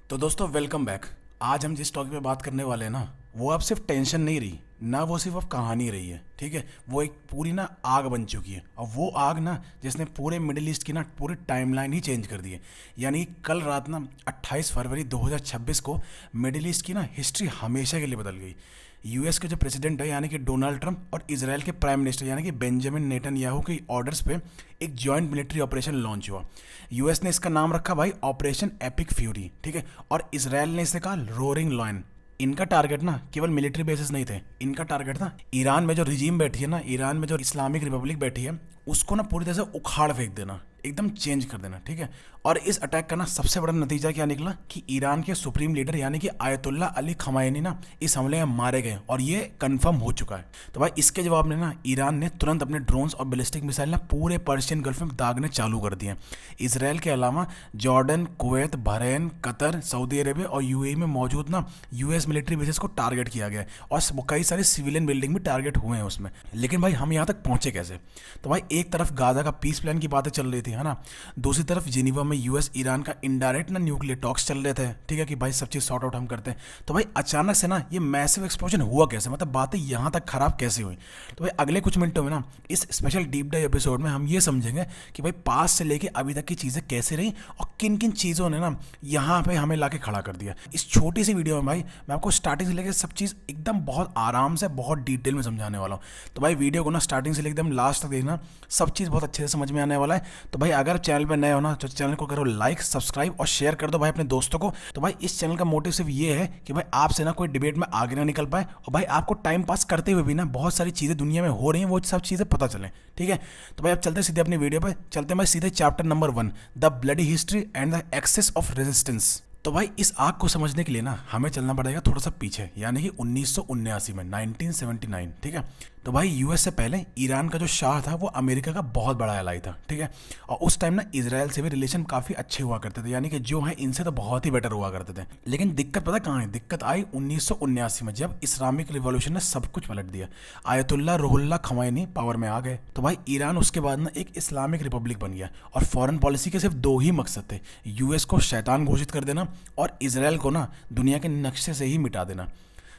तो दोस्तों welcome back. आज हम जिस टॉपिक पे बात करने वाले हैं ना, वो अब सिर्फ टेंशन नहीं रही ना, वो सिर्फ अब कहानी रही है। ठीक है, वो एक पूरी ना आग बन चुकी है, और वो आग ना जिसने पूरे मिडिल ईस्ट की ना पूरी टाइमलाइन ही चेंज कर दी है। यानी कल रात ना 28 फरवरी 2026 को मिडिल ईस्ट की ना हिस्ट्री हमेशा के लिए बदल गई। यूएस के जो प्रेसिडेंट है यानी कि डोनाल्ड ट्रंप और इसराइल के प्राइम मिनिस्टर यानी कि बेंजामिन नेतन्याहू के ऑर्डर्स पे एक जॉइंट मिलिट्री ऑपरेशन लॉन्च हुआ। यूएस ने इसका नाम रखा भाई ऑपरेशन एपिक फ्यूरी। ठीक है, और इसराइल ने इसे कहा रोरिंग लॉयन। इनका टारगेट ना केवल मिलिट्री बेसिस नहीं थे, इनका टारगेट था ईरान में जो रिजीम बैठी है ना, ईरान में जो इस्लामिक रिपब्लिक बैठी है, उसको ना पूरी तरह से उखाड़ फेंक देना, एकदम चेंज कर देना। ठीक है, और इस अटैक का ना सबसे बड़ा नतीजा क्या निकला कि ईरान के सुप्रीम लीडर यानी कि आयतुल्ला अली खमायनी ना इस हमले में मारे गए, और ये कंफर्म हो चुका है। तो भाई इसके जवाब में ना ईरान ने तुरंत अपने ड्रोन्स और बैलिस्टिक मिसाइल ना पूरे पर्शियन गल्फ में दागने चालू कर दिए। इसराइल के अलावा Jordan, Kuwait, Bahrain, Qatar, Saudi Arabia और यूएई में मौजूद ना यूएस मिलिट्री बेसिस को टारगेट किया गया है, और कई सारे सिविलियन बिल्डिंग भी टारगेट हुए हैं उसमें। लेकिन भाई हम यहाँ तक पहुंचे कैसे? तो भाई एक तरफ गाजा का पीस प्लान की बातें चल रही थी, है ना, दूसरी तरफ जिनीवा में यूएस ईरान का इनडायरेक्ट ना न्यूक्लियर टॉक्स चल रहे थे। ठीक है, कि भाई सब चीज़ सॉर्ट आउट हम करते हैं। तो भाई अचानक से ना ये मैसिव एक्सप्लोजन हुआ कैसे, मतलब बातें यहाँ तक खराब कैसे हुई? तो भाई अगले कुछ मिनटों में ना इस स्पेशल डीप डाइव एपिसोड में हम ये समझेंगे कि भाई पास से लेके अभी तक की चीज़ें कैसे रही और किन किन चीज़ों ने ना यहाँ पे हमें लाके खड़ा कर दिया। इस छोटी सी वीडियो में भाई मैं आपको स्टार्टिंग से लेकर सब चीज़ एकदम बहुत आराम से बहुत डिटेल में समझाने वाला हूँ। तो भाई वीडियो को ना स्टार्टिंग से लेकर एकदम लास्ट तक देखना, सब चीज़ बहुत अच्छे से समझ में आने वाला है। तो भाई अगर चैनल पर नए हो ना तो चैनल को करो लाइक, सब्सक्राइब और शेयर कर दो भाई अपने दोस्तों को। तो भाई इस चैनल का मोटिव सिर्फ ये है कि भाई आपसे ना कोई डिबेट में आगे ना निकल पाए, और भाई आपको टाइम पास करते हुए भी ना बहुत सारी चीज़ें दुनिया में हो रही हैं वो सब चीज़ें पता चलें। ठीक है, तो भाई अब चलते सीधे अपनी वीडियो पे चलते हैं भाई सीधे chapter number 1, the bloody history and the access of resistance. तो भाई इस आग को समझने के लिए ना हमें चलना पड़ेगा थोड़ा सा पीछे, यानी कि 1979 में 1979। ठीक है, तो भाई यूएस से पहले ईरान का जो शाह था वो अमेरिका का बहुत बड़ा एलाई था। ठीक है, और उस टाइम ना इसराइल से भी रिलेशन काफ़ी अच्छे हुआ करते थे, यानी कि जो है इनसे तो बहुत ही बेटर हुआ करते थे। लेकिन दिक्कत पता कहाँ है? दिक्कत आई 1979 में, जब इस्लामिक रिवॉल्यूशन ने सब कुछ पलट दिया। आयतुल्ला रुहुल्ला खमैनी पावर में आ गए, तो भाई ईरान उसके बाद ना एक इस्लामिक रिपब्लिक बन गया, और फॉरेन पॉलिसी के सिर्फ दो ही मकसद थे, यूएस को शैतान घोषित कर देना और इसराइल को ना दुनिया के नक्शे से ही मिटा देना।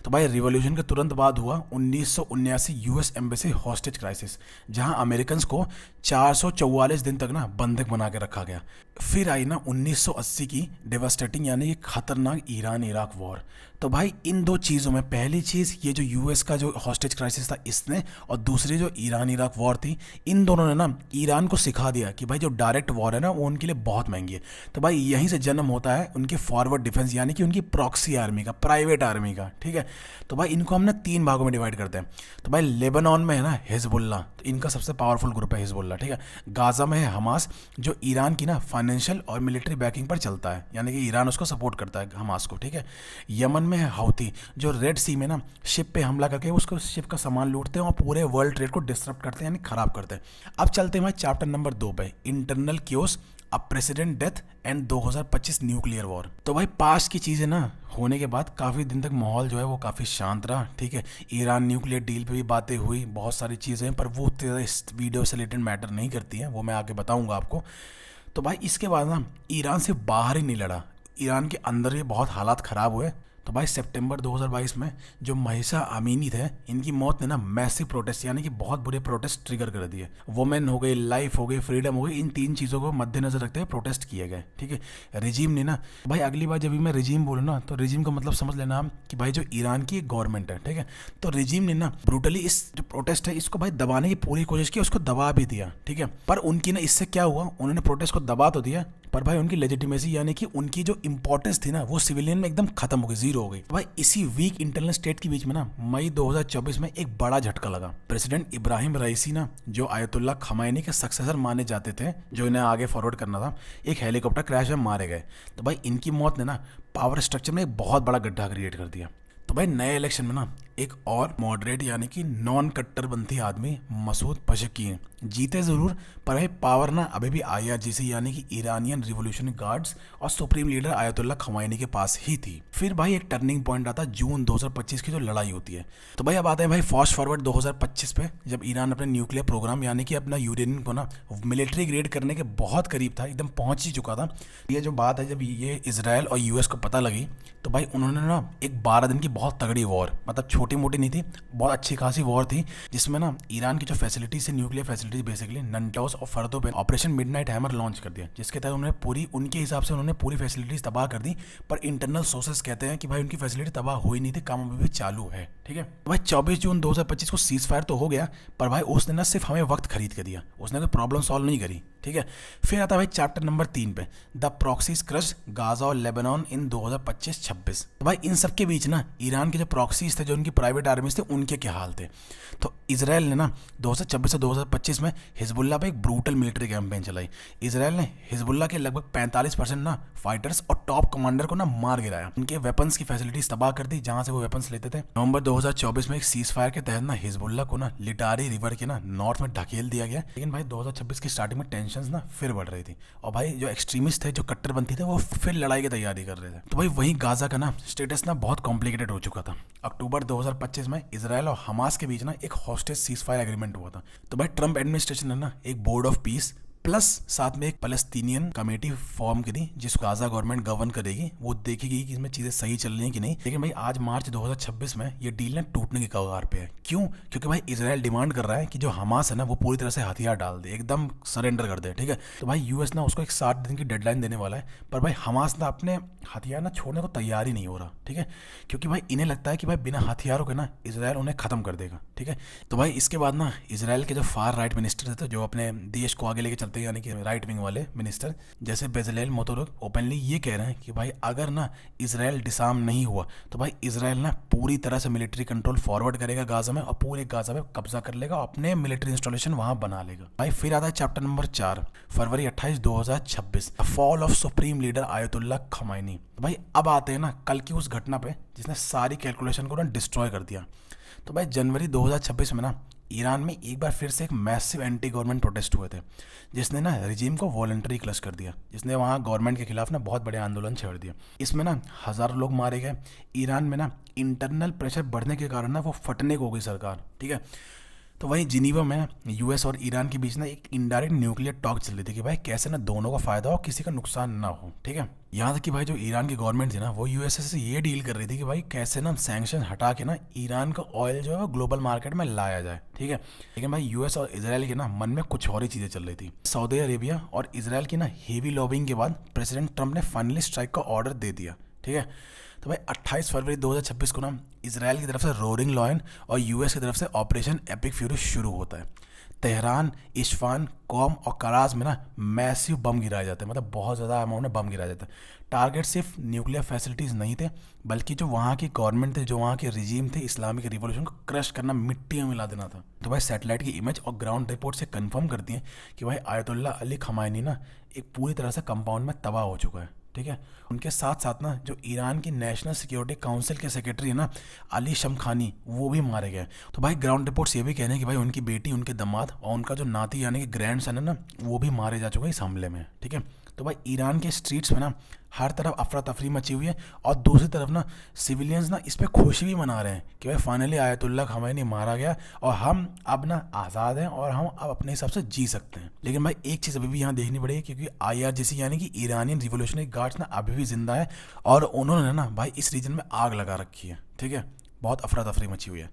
तो भाई रिवॉल्यूशन के तुरंत बाद हुआ 1979 यूएस एम्बेसी हॉस्टेज क्राइसिस, जहां अमेरिकन्स को 444 दिन तक ना बंधक बना के रखा गया। फिर आई ना 1980 की डेवास्टेटिंग यानी कि खतरनाक ईरान इराक वॉर। तो भाई इन दो चीज़ों में पहली चीज़ ये जो यूएस का जो हॉस्टेज क्राइसिस था इसने, और दूसरी जो ईरान इराक वॉर थी, इन दोनों ने ना ईरान को सिखा दिया कि भाई जो डायरेक्ट वॉर है ना वो उनके लिए बहुत महंगी है। तो भाई यहीं से जन्म होता है उनके फॉरवर्ड डिफेंस यानी कि उनकी प्रॉक्सी आर्मी का, प्राइवेट आर्मी का। ठीक है, तो भाई इनको हम ना 3 भागों में डिवाइड करते हैं। तो भाई लेबनान में है ना हिजबुल्ला, तो इनका सबसे पावरफुल ग्रुप है हिजबुल्ला। ठीक है, गाजा में है हमास, जो ईरान की ना फाइनेंशियल और मिलिट्री बैकिंग पर चलता है, यानी कि ईरान उसको सपोर्ट करता है हमास को। ठीक है, यमन में है हौती, जो रेड सी में ना शिप पे हमला करके उसको शिप का सामान लूटते हैं और पूरे वर्ल्ड ट्रेड को डिस्टर्ब करते हैं, यानी खराब करते हैं। अब चलते हैं भाई चैप्टर नंबर 2 पे, internal chaos, a president death and 2025 nuclear war. तो भाई पास की चीज़ें ना होने के बाद काफ़ी दिन तक माहौल जो है वो काफ़ी शांत रहा। ठीक है, ईरान न्यूक्लियर डील पे भी बातें हुई, बहुत सारी चीज़ें, पर वो इस वीडियो से रिलेटेड मैटर नहीं करती हैं, वो मैं आगे बताऊंगा आपको। तो भाई इसके बाद ना ईरान से बाहर ही नहीं लड़ा, ईरान के अंदर ही बहुत हालात ख़राब हुए। तो भाई सितंबर 2022 में जो महिसा अमीनी थे, इनकी मौत ने ना मैसिव प्रोटेस्ट यानी कि बहुत बुरे प्रोटेस्ट ट्रिगर कर दिए। वुमेन हो गई, लाइफ हो गई, फ्रीडम हो गई, इन 3 चीज़ों को मद्देनजर रखते हुए प्रोटेस्ट किए गए। ठीक है, रिजीम ने ना, भाई अगली बार जब भी मैं रिजीम बोलूँ ना तो रिजीम का मतलब समझ लेना आप कि भाई जो ईरान की गवर्नमेंट है। ठीक है, तो रिजीम ने ना ब्रूटली इस जो प्रोटेस्ट है इसको भाई दबाने की पूरी कोशिश की, उसको दबा भी दिया। ठीक है, पर उनकी ना इससे क्या हुआ, उन्होंने प्रोटेस्ट को दबा तो दिया, पर भाई उनकी लेजिटिमेसी यानी कि उनकी जो इंपॉर्टेंस थी ना वो सिविलियन में एकदम खत्म हो गई, जीरो हो गई। भाई इसी वीक इंटरनल स्टेट के बीच में ना मई 2024 में एक बड़ा झटका लगा। प्रेसिडेंट इब्राहिम रईसी ना, जो आयतुल्ला खमैनी के सक्सेसर माने जाते थे, जो इन्हें आगे फॉरवर्ड करना था, एक हेलीकॉप्टर क्रैश में मारे गए। तो भाई इनकी मौत ने ना पावर स्ट्रक्चर में एक बहुत बड़ा गड्ढा क्रिएट कर दिया। तो भाई नए इलेक्शन में ना एक और मॉडरेट यानी कि नॉन कट्टरपंथी आदमी मसूद पशकियन जीते जरूर, पर भाई पावर ना अभी भी आईआरजीसी यानी कि ईरानियन रिवोल्यूशनरी गार्ड्स और सुप्रीम लीडर आयतुल्ला खमैनी के पास ही थी। फिर भाई एक टर्निंग पॉइंट आता जून 2025 की जो लड़ाई होती है। तो भाई अब आते हैं भाई फास्ट फॉरवर्ड 2025 पे, जब ईरान अपने न्यूक्लियर प्रोग्राम यानी कि अपना यूरेनियम को ना मिलिट्री ग्रेड करने के बहुत करीब था, एकदम पहुंच ही चुका था। ये जो बात है जब ये इसराइल और यूएस को पता लगी तो भाई उन्होंने ना एक 12 दिन की बहुत तगड़ी वॉर, मतलब छोटी मोटी नहीं थी, बहुत अच्छी खासी वॉर थी, जिसमें ना ईरान की जो फैसिलिटीज है न्यूक्लियर फैसिलिटीज बेसिकली नंटोस और फर्दो पे ऑपरेशन मिडनाइट हैमर लॉन्च कर दिया, जिसके तहत उन्होंने पूरी उनके हिसाब से उन्होंने पूरी फैसिलिटीज तबाह कर दी। पर इंटरनल सोर्सेस कहते हैं कि भाई उनकी फैसिलिटी तबाह हुई नहीं थी, काम अभी भी चालू है। ठीक है भाई 24 जून 2025 को सीज फायर तो हो गया, पर भाई उसने ना सिर्फ हमें वक्त खरीद के दिया, उसने कोई प्रॉब्लम सॉल्व नहीं करी। ठीक है फिर आता है भाई चैप्टर नंबर 3 पे, द प्रॉक्सीज क्रश गाजा और लेबनान इन 2025-26। तो भाई इन सब के बीच ना ईरान के जो प्रॉक्सीज थे, जो उनकी प्राइवेट आर्मीज थे, उनके क्या हाल थे। तो इसराइल ने ना 2026 से 2025 में हिजबुल्ला पे एक ब्रूटल मिलिट्री कैंपेन चलाई। इसराइल ने हिजबुल्ला के लगभग 45% ना फाइटर्स और टॉप कमांडर को ना मार गिराया, उनके वेपन्स की फैसिलिटीज तबाह कर दी जहां से वो वेपन्स लेते थे। नवंबर 2024 में एक सीज फायर के तहत ना हिजबुल्ला को ना लिटारी रिवर के ना नॉर्थ में ढकेल दिया गया। लेकिन भाई 2026 की स्टार्टिंग में टेंशन ना फिर बढ़ रही थी और भाई जो एक्सट्रीमिस्ट थे, जो कट्टरपंथी थे, वो फिर लड़ाई की तैयारी कर रहे थे। तो भाई वहीं गाजा का ना स्टेटस ना बहुत कॉम्प्लिकेटेड हो चुका था। अक्टूबर 2025 में इसराइल और हमास के बीच ना एक हॉस्टेज सीज फायर एग्रीमेंट हुआ था। तो भाई ट्रम्प एडमिनिस्ट्रेशन ने ना एक बोर्ड ऑफ पीस प्लस साथ में एक पैलेस्टीनियन कमेटी फॉर्म करी, जिसको गाजा गवर्नमेंट गवर्न करेगी, वो देखेगी कि इसमें चीज़ें सही चल रही हैं कि नहीं। लेकिन भाई आज मार्च 2026 में ये डील ना टूटने की कगार पे है। क्यों? क्योंकि भाई इसराइल डिमांड कर रहा है कि जो हमास है ना वो पूरी तरह से हथियार डाल दे, एकदम सरेंडर कर दे। ठीक है तो भाई यूएस ना उसको एक 60 दिन की डेडलाइन देने वाला है, पर भाई हमास ना अपने हथियार ना छोड़ने को तैयार ही नहीं हो रहा। ठीक है क्योंकि भाई इन्हें लगता है कि भाई बिना हथियारों के ना इसराइल उन्हें खत्म कर देगा। ठीक है तो भाई इसके बाद ना इसराइल के जो फार राइट मिनिस्टर थे, जो अपने देश को आगे लेके चलते हैं, यानी कि राइट विंग वाले मिनिस्टर जैसे बेजलेल मोतोरक ओपनली ये कह रहे हैं कि भाई अगर ना इसराइल डिसार्म नहीं हुआ तो भाई इसराइल ना पूरी तरह से मिलिट्री कंट्रोल फॉरवर्ड करेगा गाजा में और पूरे गाजा में कब्जा कर लेगा, अपने मिलिट्री इंस्टॉलेशन वहां बना लेगा। भाई फिर आता है चैप्टर नंबर 4, फरवरी 28, 2026, fall of supreme leader Ayatollah Khamenei. तो भाई अब आते हैं ना कल की उस घटना पे जिसने सारी कैलकुलेशन को ना डिस्ट्रॉय कर दिया। तो भाई जनवरी 2026 में ना ईरान में एक बार फिर से एक मैसिव एंटी गवर्नमेंट प्रोटेस्ट हुए थे, जिसने ना रिजीम को वॉलंटरी क्लच कर दिया, जिसने वहाँ गवर्नमेंट के खिलाफ ना बहुत बड़े आंदोलन छेड़ दिया। इसमें ना हज़ारों लोग मारे गए। ईरान में ना इंटरनल प्रेशर बढ़ने के कारण ना वो फटने को हो गई सरकार। ठीक है तो वहीं जिनीवा में यूएस और ईरान के बीच ना एक इनडायरेक्ट न्यूक्लियर टॉक चल रही थी कि भाई कैसे ना दोनों का फायदा हो, किसी का नुकसान ना हो। ठीक है यहाँ तक कि भाई जो ईरान की गवर्नमेंट थी ना वो यूएसए से ये डील कर रही थी कि भाई कैसे ना सैंक्शन हटा के ना ईरान का ऑयल जो है वो ग्लोबल मार्केट में लाया जाए। ठीक है लेकिन भाई यूएस और इसराइल के ना मन में कुछ और ही चीज़ें चल रही थी। सऊदी अरेबिया और इसराइल की ना हेवी लॉबिंग के बाद प्रेसिडेंट ट्रंप ने फाइनली स्ट्राइक का ऑर्डर दे दिया। ठीक है तो भाई 28 फरवरी 2026 को ना इसराइल की तरफ से रोरिंग लॉयन और यूएस की तरफ से ऑपरेशन एपिक फ्यूरी शुरू होता है। तेहरान, इस्फान, कौम और कराज में ना मैसिव बम गिराए जाते हैं, मतलब बहुत ज़्यादा अमाउंट में बम गिराया जाता है। टारगेट सिर्फ न्यूक्लियर फैसिलिटीज़ नहीं थे, बल्कि जो वहाँ की गवर्नमेंट थे, जो वहाँ के रिजीम थे, इस्लामिक रिवॉल्यूशन को क्रश करना, मिट्टी में मिला देना था। तो भाई सैटेलाइट की इमेज और ग्राउंड रिपोर्ट से कंफर्म करती हैं कि भाई आयतुल्ला अली खमैनी ना एक पूरी तरह से कंपाउंड में तबाह हो चुका है। ठीक है उनके साथ साथ ना जो ईरान की नेशनल सिक्योरिटी काउंसिल के सेक्रेटरी है ना अली शमखानी, वो भी मारे गए। तो भाई ग्राउंड रिपोर्ट्स ये भी कह रहे हैं कि भाई उनकी बेटी, उनके दामाद और उनका जो नाती यानी कि ग्रैंड सन है ना, वो भी मारे जा चुके हैं इस हमले में। ठीक है तो भाई ईरान के स्ट्रीट्स में ना हर तरफ अफरा तफरी मची हुई है और दूसरी तरफ ना सिविलियंस ना इस पर खुशी भी मना रहे हैं कि भाई फाइनली आयतुल्ला खमैनी मारा गया और हम अब ना आज़ाद हैं और हम अब अपने हिसाब से जी सकते हैं। लेकिन भाई एक चीज़ अभी भी यहाँ देखनी पड़ेगी, क्योंकि आईआरजीसी यानी कि ईरानियन रिवोल्यूशनरी गार्ड्स ना अभी भी जिंदा है और उन्होंने ना भाई इस रीजन में आग लगा रखी है। ठीक है बहुत अफरा तफरी मची हुई है।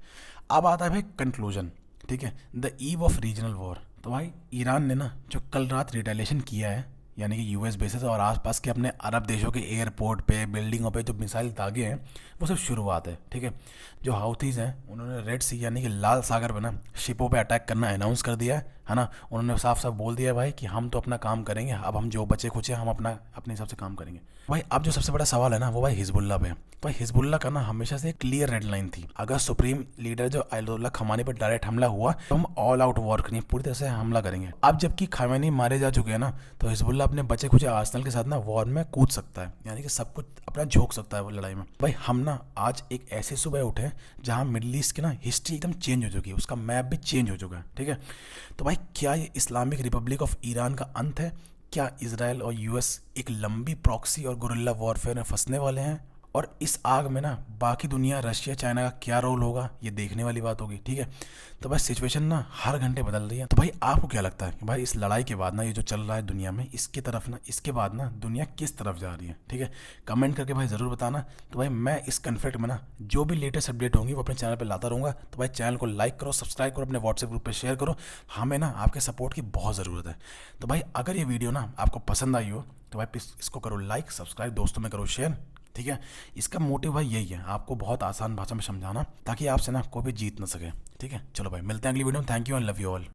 अब आता है भाई कंक्लूजन। ठीक है the eve of regional war. तो भाई ईरान ने ना जो कल रात रिटेलिएशन किया है, यानी कि यूएस बेसेस और आसपास के अपने अरब देशों के एयरपोर्ट पे, बिल्डिंगों पे जो मिसाइल दागे हैं, वो सब शुरुआत है। ठीक है जो हाउथीज़ हैं उन्होंने रेड सी यानी कि लाल सागर पर ना शिपों पे अटैक करना अनाउंस कर दिया है ना। उन्होंने साफ साफ बोल दिया है भाई कि हम तो अपना काम करेंगे, अब हम जो बचे खुचे हम अपने हिसाब से काम करेंगे। भाई अब जो सबसे बड़ा सवाल है ना वो भाई हिजबुल्ला पे। भाई हिजबुल्ला का ना हमेशा से एक क्लियर रेड लाइन थी, अगर सुप्रीम लीडर जो आयतुल्ला खमैनी पर डायरेक्ट हमला हुआ तो हम ऑल आउट वॉर करेंगे, पूरी तरह से हमला करेंगे। अब जबकि खमैनी मारे जा चुके हैं ना, तो हिजबुल्ला अपने बचे खुचे आर्सेनल के साथ ना वॉर में कूद सकता है, यानी कि सब कुछ अपना झोंक सकता है वो लड़ाई में। भाई हम ना आज एक ऐसे सुबह उठे जहाँ मिडिल ईस्ट की ना हिस्ट्री एकदम चेंज हो चुकी है, उसका मैप भी चेंज हो चुका है, ठीक है। तो भाई क्या ये इस्लामिक रिपब्लिक ऑफ ईरान का अंत है? क्या इसराइल और यूएस एक लंबी प्रॉक्सी और गुरिल्ला वॉरफेयर में फंसने वाले हैं? और इस आग में ना बाकी दुनिया, रशिया, चाइना का क्या रोल होगा, ये देखने वाली बात होगी, ठीक है। तो भाई सिचुएशन ना हर घंटे बदल रही है। तो भाई आपको क्या लगता है कि भाई इस लड़ाई के बाद ना, ये जो चल रहा है दुनिया में, इसके तरफ ना, इसके बाद ना दुनिया किस तरफ जा रही है, ठीक है। कमेंट करके भाई ज़रूर बताना। तो भाई मैं इस कन्फ्लिक्ट में ना जो भी लेटेस्ट अपडेट होंगी वो अपने चैनल पर लाता रहूँगा। तो भाई चैनल को लाइक करो, सब्सक्राइब करो, अपने व्हाट्सएप ग्रुप पर शेयर करो। हमें ना आपके सपोर्ट की बहुत ज़रूरत है। तो भाई अगर ये वीडियो ना आपको पसंद आई हो तो भाई इसको करो लाइक, सब्सक्राइब, दोस्तों में करो शेयर, ठीक है। इसका मोटिव भाई यही है, आपको बहुत आसान भाषा में समझाना ताकि आपसे ना कोई भी जीत ना सके, ठीक है। चलो भाई मिलते हैं अगली वीडियो में। Thank you and love you all.